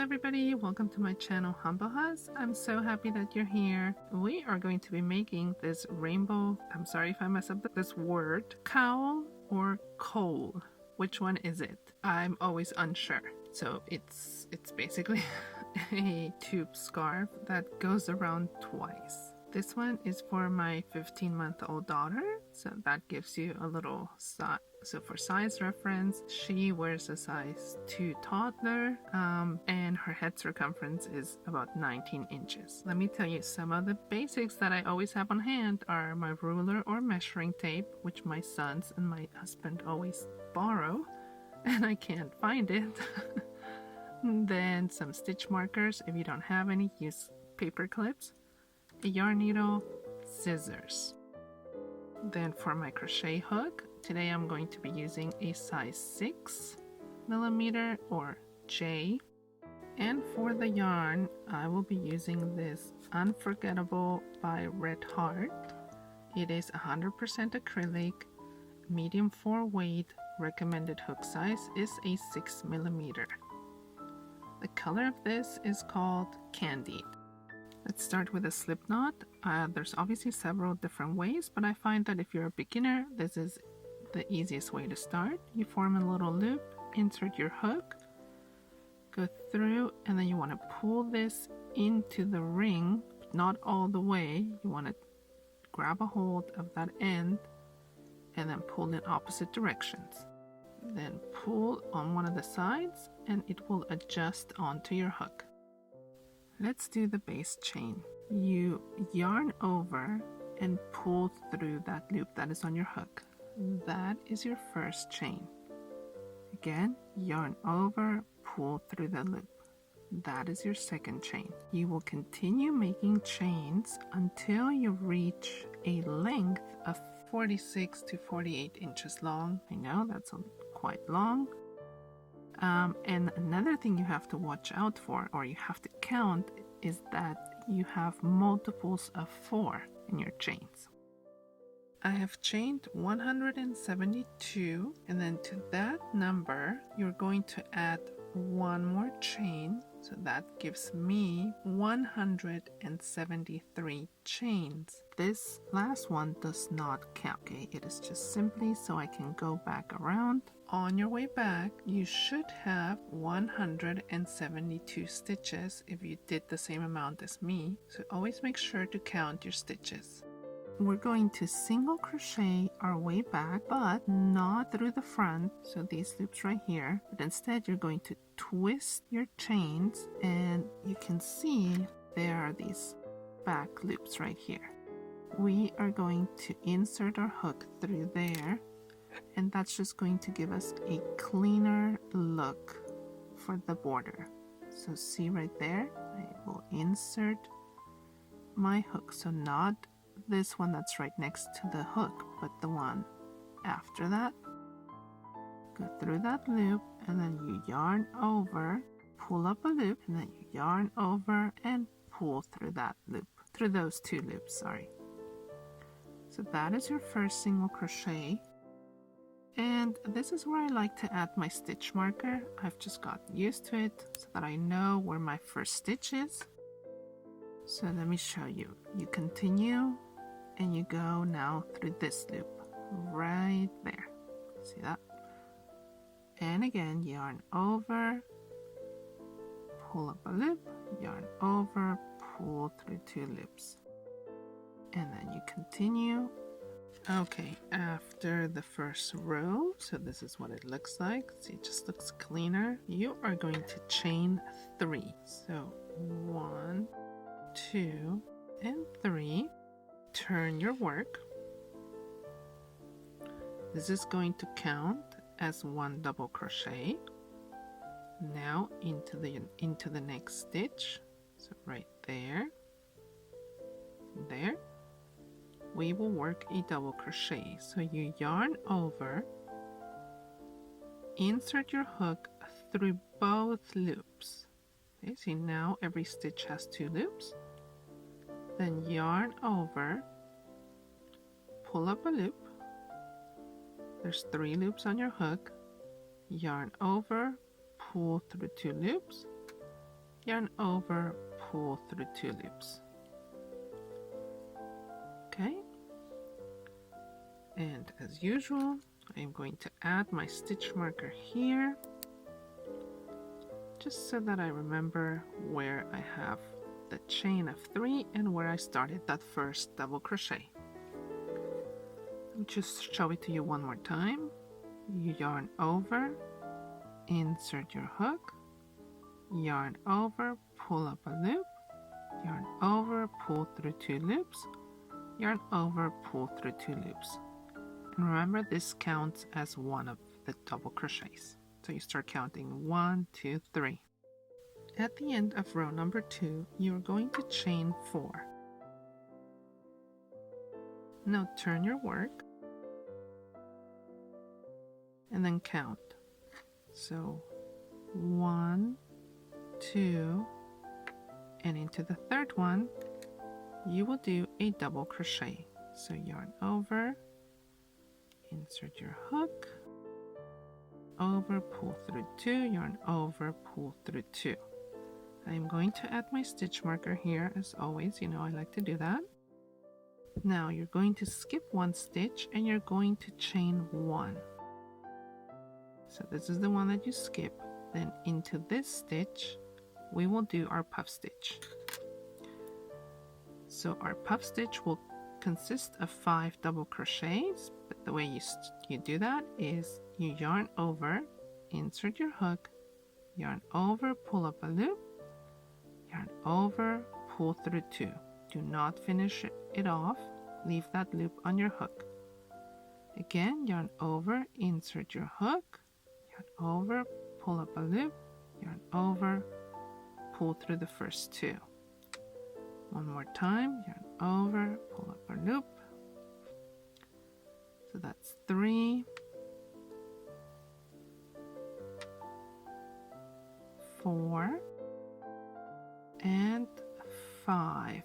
everybody, welcome to my channel Humble Hus. I'm so happy that you're here. We are going to be making this rainbow, I'm sorry if I mess up this word, cowl or cowl. Which one is it? I'm always unsure. So it's basically a tube scarf that goes around twice. This one is for my 15-month-old daughter, so that gives you a little size. So for size reference, she wears a size 2 toddler, and her head circumference is about 19 inches. Let me tell you, some of the basics that I always have on hand are my ruler or measuring tape, which my sons and my husband always borrow, and I can't find it. Then some stitch markers. If you don't have any, use paper clips, a yarn needle, scissors. Then for my crochet hook, today I'm going to be using a size 6mm or J. And for the yarn, I will be using this Unforgettable by Red Heart. It is 100% acrylic, medium 4 weight, recommended hook size is a 6mm. The color of this is called Candied. Let's start with a slip knot. There's obviously several different ways, but I find that if you're a beginner, this is the easiest way to start. You form a little loop, insert your hook, go through, and then you want to pull this into the ring, but not all the way. You want to grab a hold of that end and then pull in opposite directions. Then pull on one of the sides and it will adjust onto your hook. Let's do the base chain. You yarn over and pull through that loop that is on your hook. That is your first chain. Again, yarn over, pull through the loop. That is your second chain. You will continue making chains until you reach a length of 46 to 48 inches long. I know that's quite long. And another thing you have to watch out for, or you have to count, is that you have multiples of 4 in your chains. I have chained 172, and then to that number you're going to add one more chain, so that gives me 173 chains. This last one does not count, okay? It is just simply so I can go back around. On your way back, you should have 172 stitches if you did the same amount as me, so always make sure to count your stitches. We're going to single crochet our way back, but not through the front, so these loops right here, but instead you're going to twist your chains, and you can see there are these back loops right here. We are going to insert our hook through there, and that's just going to give us a cleaner look for the border. So see right there, I will insert my hook, so not this one that's right next to the hook, but the one after that. Go through that loop, and then you yarn over, pull up a loop, and then you yarn over and pull through that loop, through those two loops, sorry. So that is your first single crochet. And this is where I like to add my stitch marker. I've just gotten used to it so that I know where my first stitch is. So let me show you. You continue and you go now through this loop right there. See that? And again, yarn over, pull up a loop, yarn over, pull through 2 loops. And then you continue. Okay, after the first row, so this is what it looks like. See, it just looks cleaner. You are going to chain 3. So 1, 2, and 3. Turn your work. This is going to count as 1 double crochet. Now into the next stitch. So right there, there. We will work a double crochet. So you yarn over, insert your hook through both loops. Okay, see now every stitch has 2 loops. Then yarn over, pull up a loop. There's 3 loops on your hook. Yarn over, pull through 2 loops, yarn over, pull through 2 loops. Okay, and as usual, I'm going to add my stitch marker here, just so that I remember where I have the chain of 3 and where I started that first double crochet. Let me just show it to you one more time. You yarn over, insert your hook, yarn over, pull up a loop, yarn over, pull through 2 loops, yarn over, pull through 2 loops. And remember, this counts as one of the double crochets. So you start counting 1, 2, 3. At the end of row number 2, you're going to chain 4. Now turn your work and then count. So 1, 2, and into the third one, you will do a double crochet. So yarn over, insert your hook, over, pull through 2, yarn over, pull through 2. I'm going to add my stitch marker here, as always, you know I like to do that. Now you're going to skip 1 stitch and you're going to chain 1. So this is the one that you skip. Then into this stitch, we will do our puff stitch. So our puff stitch will consist of 5 double crochets, but the way you do that is you yarn over, insert your hook, yarn over, pull up a loop, yarn over, pull through 2. Do not finish it off, leave that loop on your hook. Again, yarn over, insert your hook, yarn over, pull up a loop, yarn over, pull through the first 2. One more time, yarn over, pull up a loop. So that's 3, 4, and 5.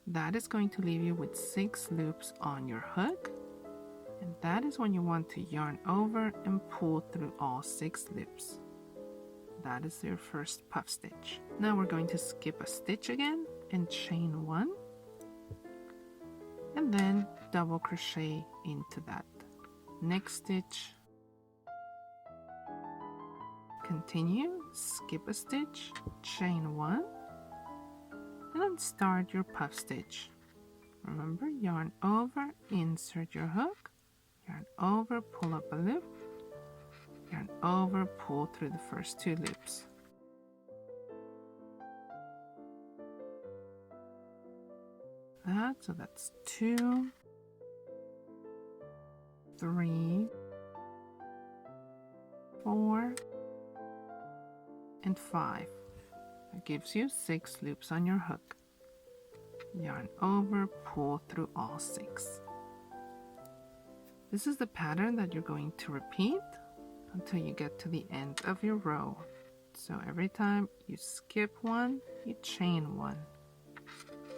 That is going to leave you with 6 loops on your hook, and that is when you want to yarn over and pull through all 6 loops. That is your first puff stitch. Now we're going to skip a stitch again and chain 1, and then double crochet into that next stitch. Continue, skip a stitch, chain 1, and then start your puff stitch. Remember, yarn over, insert your hook, yarn over, pull up a loop, yarn over, pull through the first 2 loops. So that's 2, 3, 4, and 5. That gives you 6 loops on your hook. Yarn over, pull through all 6. This is the pattern that you're going to repeat until you get to the end of your row. So every time you skip 1, you chain 1,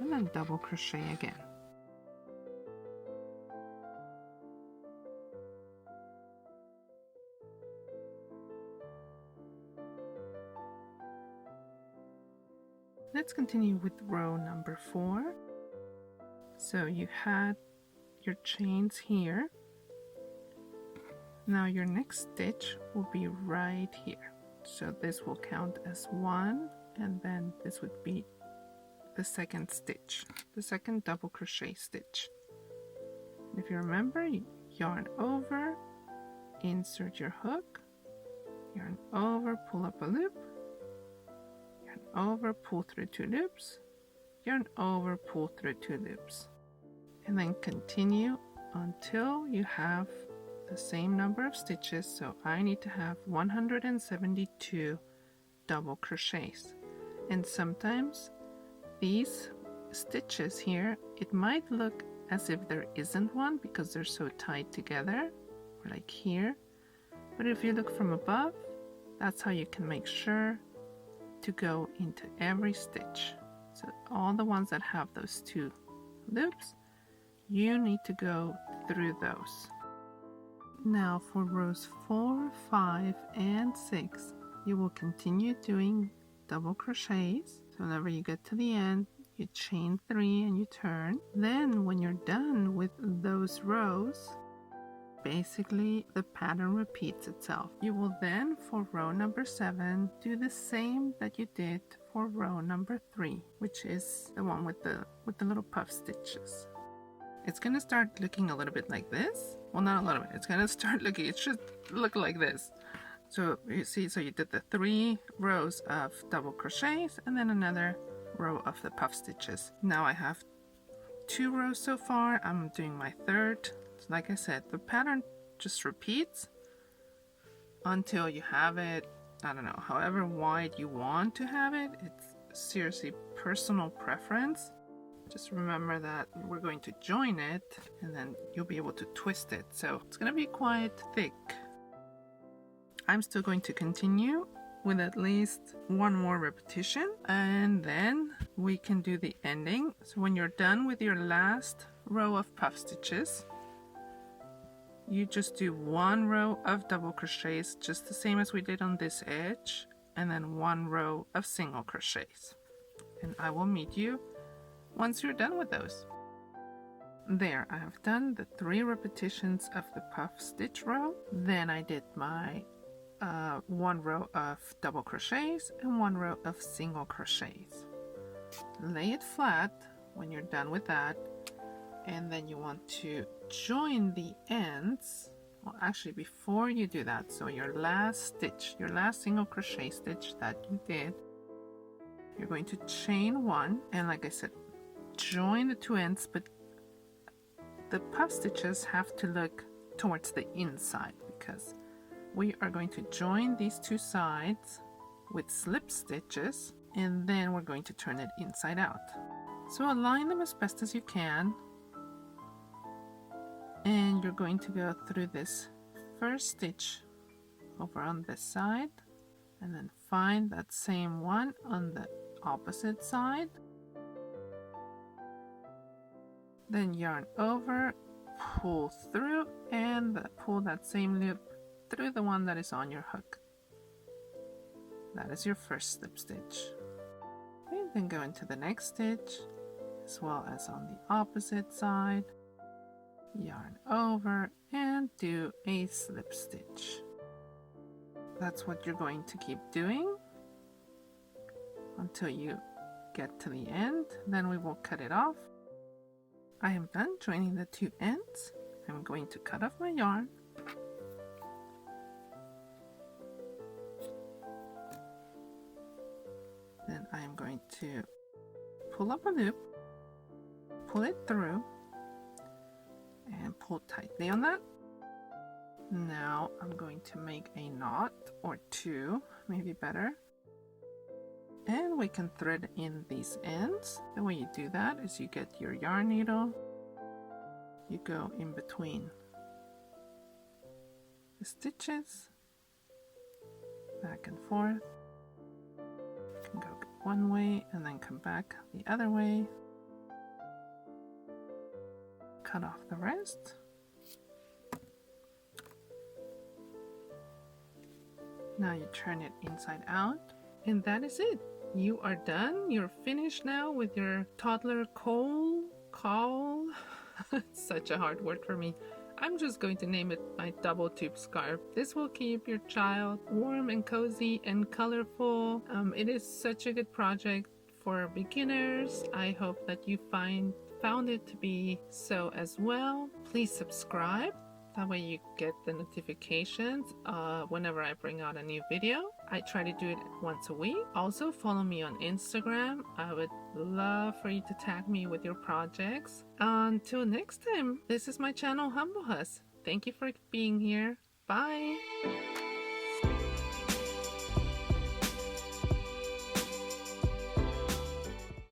and then double crochet again. Let's continue with row number 4. So you had your chains here. Now your next stitch will be right here. So this will count as 1, and then this would be the second stitch, the second double crochet stitch. If you remember, you yarn over, insert your hook, yarn over, pull up a loop, yarn over, pull through 2 loops, yarn over, pull through 2 loops, and then continue until you have the same number of stitches. So I need to have 172 double crochets, and sometimes these stitches here, it might look as if there isn't one because they're so tied together, like here, but if you look from above, that's how you can make sure to go into every stitch. So all the ones that have those 2 loops, you need to go through those. Now for rows 4, 5, and 6, you will continue doing double crochets. So whenever you get to the end, you chain 3 and you turn. Then when you're done with those rows, basically the pattern repeats itself. You will then, for row number 7, do the same that you did for row number 3, which is the one with the little puff stitches. It's going to start looking a little bit like this. Well, not a little bit. It's going to start looking, it should look like this. So you see, so you did the 3 rows of double crochets and then another row of the puff stitches. Now I have 2 rows so far. I'm doing my 3rd. So like I said, the pattern just repeats until you have it, I don't know, however wide you want to have it. It's seriously personal preference. Just remember that we're going to join it and then you'll be able to twist it. So it's going to be quite thick. I'm still going to continue with at least 1 more repetition and then we can do the ending. So when you're done with your last row of puff stitches, you just do 1 row of double crochets, just the same as we did on this edge, and then 1 row of single crochets. And I will meet you once you're done with those. There, I have done the 3 repetitions of the puff stitch row. Then I did my 1 row of double crochets and 1 row of single crochets. Lay it flat when you're done with that, and then you want to join the ends. Well, actually before you do that, so your last stitch, your last single crochet stitch that you did, you're going to chain 1 and like I said, join the 2 ends, but the puff stitches have to look towards the inside because we are going to join these 2 sides with slip stitches and then we're going to turn it inside out. So align them as best as you can and you're going to go through this first stitch over on this side and then find that same one on the opposite side. Then yarn over, pull through and pull that same loop through the one that is on your hook. That is your first slip stitch. And then go into the next stitch as well as on the opposite side. Yarn over and do a slip stitch. That's what you're going to keep doing until you get to the end. Then we will cut it off. I am done joining the 2 ends. I'm going to cut off my yarn. Then I am going to pull up a loop, pull it through, and pull tightly on that. Now I'm going to make a knot or 2, maybe better. And we can thread in these ends. The way you do that is you get your yarn needle, you go in between the stitches, back and forth. You can go one way and then come back the other way. Cut off the rest. Now you turn it inside out, and that is it. You are done. You're finished now with your toddler cowl. It's such a hard word for me. I'm just going to name it my double tube scarf. This will keep your child warm and cozy and colorful. It is such a good project for beginners. I hope that you found it to be so as well. Please subscribe. That way you get the notifications whenever I bring out a new video. I try to do it once a week. Also follow me on Instagram. I would love for you to tag me with your projects. Until next time, this is my channel, Humble Hus. Thank you for being here. Bye!